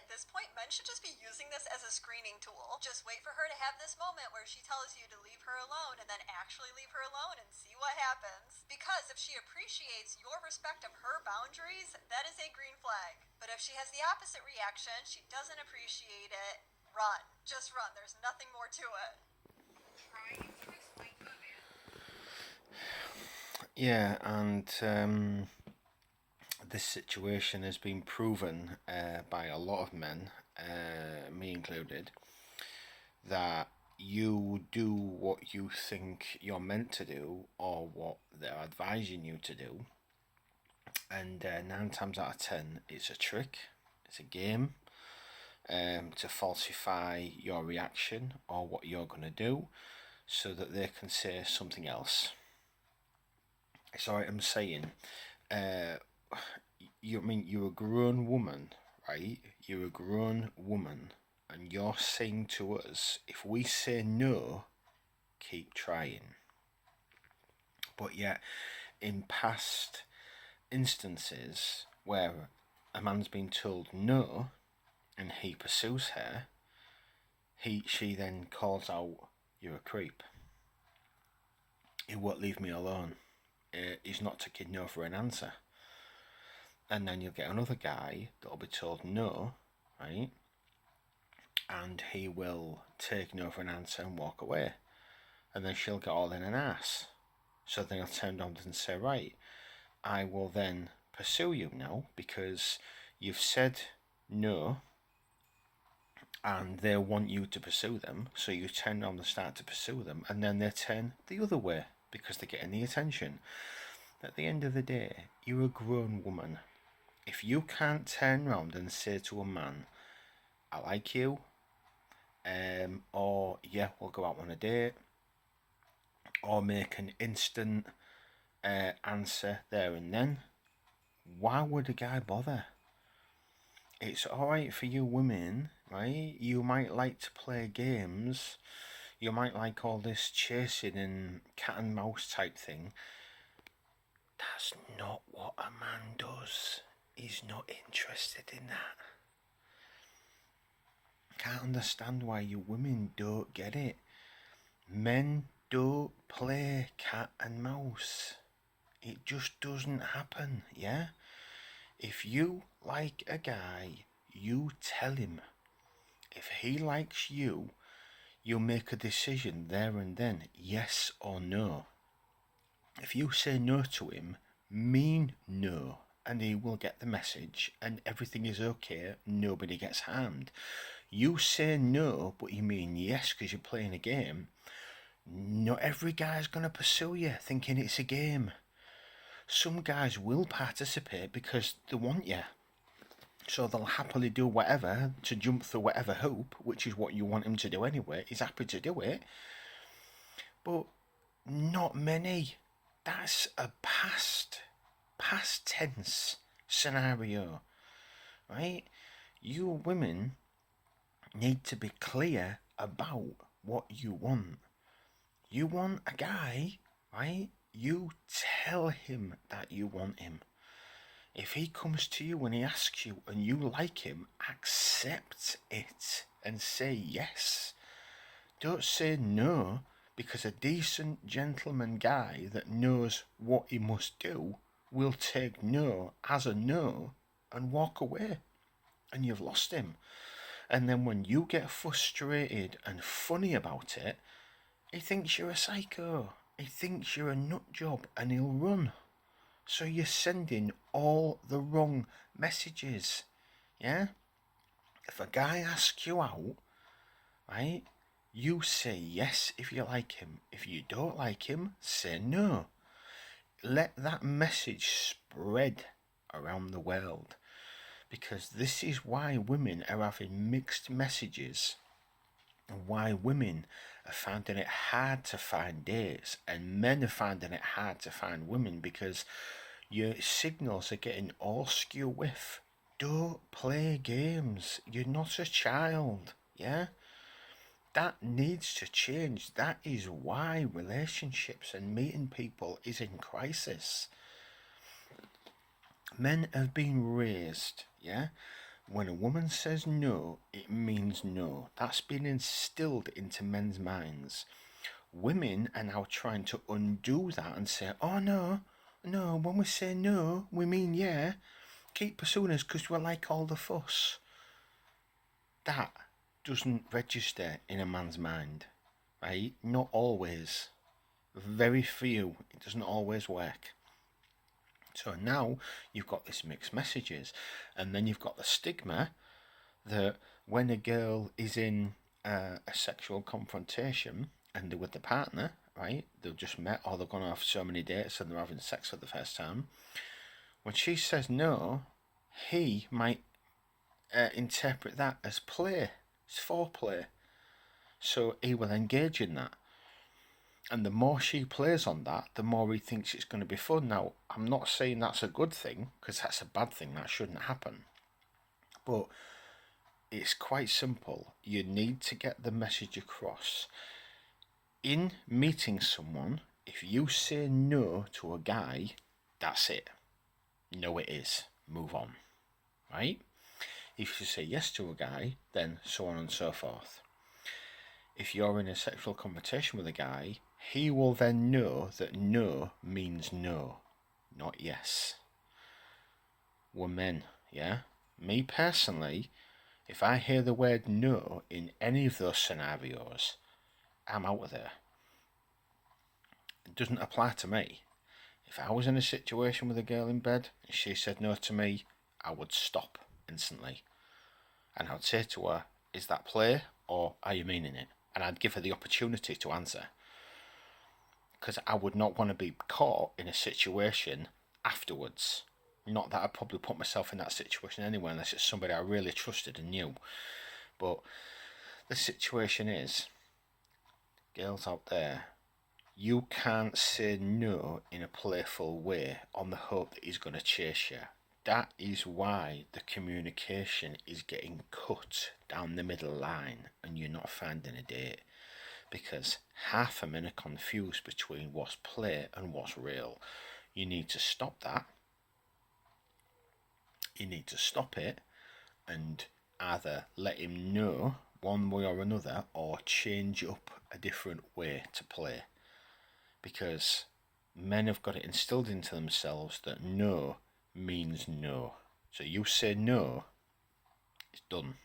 at this point, men should just be using this as a screening tool. Just wait for her to have this moment where she tells you to leave her alone and then actually leave her alone and see what happens. Because if she appreciates your respect of her boundaries, that is a green flag. But if she has the opposite reaction, she doesn't appreciate it, run. Just run. There's nothing more to it. Yeah, and this situation has been proven by a lot of men, me included, that you do what you think you're meant to do or what they're advising you to do, and 9 times out of 10 it's a trick, it's a game, to falsify your reaction or what you're going to do so that they can say something else. It's alright, I'm saying, you're a grown woman, right? You're a grown woman, and you're saying to us, if we say no, keep trying. But yet, in past instances where a man's been told no and he pursues her, she then calls out, "You're a creep. He won't leave me alone. He's not taking no for an answer." And then you'll get another guy that'll be told no, right? And he will take no for an answer and walk away. And then she'll get all in an ass. So then he'll turn around and say, right, I will then pursue you now because you've said no and they want you to pursue them. So you turn around and start to pursue them, and then they turn the other way because they're getting the attention. At the end of the day, you're a grown woman. If you can't turn around and say to a man, I like you, or yeah, we'll go out on a date, or make an instant answer there and then, why would a guy bother? It's alright for you women, right? You might like to play games, you might like all this chasing and cat and mouse type thing. That's not what a man does. He's not interested in that. Can't understand why you women don't get it. Men don't play cat and mouse. It just doesn't happen, yeah? If you like a guy, you tell him. If he likes you, you make a decision there and then, yes or no. If you say no to him, mean no, and he will get the message and everything is okay, nobody gets harmed. You say no, but you mean yes because you're playing a game. Not every guy's going to pursue you thinking it's a game. Some guys will participate because they want you. So they'll happily do whatever to jump through whatever hoop, which is what you want him to do anyway. He's happy to do it. But not many. That's a past tense scenario, right? You women need to be clear about what you want. You want a guy, right? You tell him that you want him. If he comes to you and he asks you and you like him, accept it and say yes. Don't say no, because a decent gentleman guy that knows what he must do will take no as a no and walk away, and you've lost him. And then when you get frustrated and funny about it, he thinks you're a psycho. He thinks you're a nut job and he'll run. So you're sending all the wrong messages. Yeah? If a guy asks you out, right, you say yes if you like him. If you don't like him, say no. Let that message spread around the world. Because this is why women are having mixed messages, and why women are finding it hard to find dates, and men are finding it hard to find women, because your signals are getting all skew with. Don't play games. You're not a child, yeah? That needs to change. That is why relationships and meeting people is in crisis. Men have been raised, yeah, When a woman says no, it means no. That's been instilled into men's minds. Women are now trying to undo that and say, oh no, no, when we say no, we mean yeah. Keep pursuing us because we like all the fuss. That doesn't register in a man's mind, right? Not always. Very few. It doesn't always work. So now you've got this mixed messages, and then you've got the stigma that when a girl is in a sexual confrontation and they're with the partner, right? They've just met or they've gone off so many dates and they're having sex for the first time. When she says no, he might interpret that as play, as foreplay. So he will engage in that. And the more she plays on that, the more he thinks it's going to be fun. Now, I'm not saying that's a good thing, because that's a bad thing. That shouldn't happen. But it's quite simple. You need to get the message across. In meeting someone, if you say no to a guy, that's it. No, it is. Move on. Right? If you say yes to a guy, then so on and so forth. If you're in a sexual confrontation with a guy, he will then know that no means no, not yes. We're men, yeah? Me personally, if I hear the word no in any of those scenarios, I'm out of there. It doesn't apply to me. If I was in a situation with a girl in bed and she said no to me, I would stop instantly. And I would say to her, is that play or are you meaning it? And I'd give her the opportunity to answer. Because I would not want to be caught in a situation afterwards. Not that I'd probably put myself in that situation anyway, unless it's somebody I really trusted and knew. But the situation is, girls out there, you can't say no in a playful way on the hope that he's going to chase you. That is why the communication is getting cut down the middle line and you're not finding a date. Because half of men are confused between what's play and what's real. You need to stop that. You need to stop it and either let him know one way or another or change up a different way to play. Because men have got it instilled into themselves that no means no. So you say no, it's done.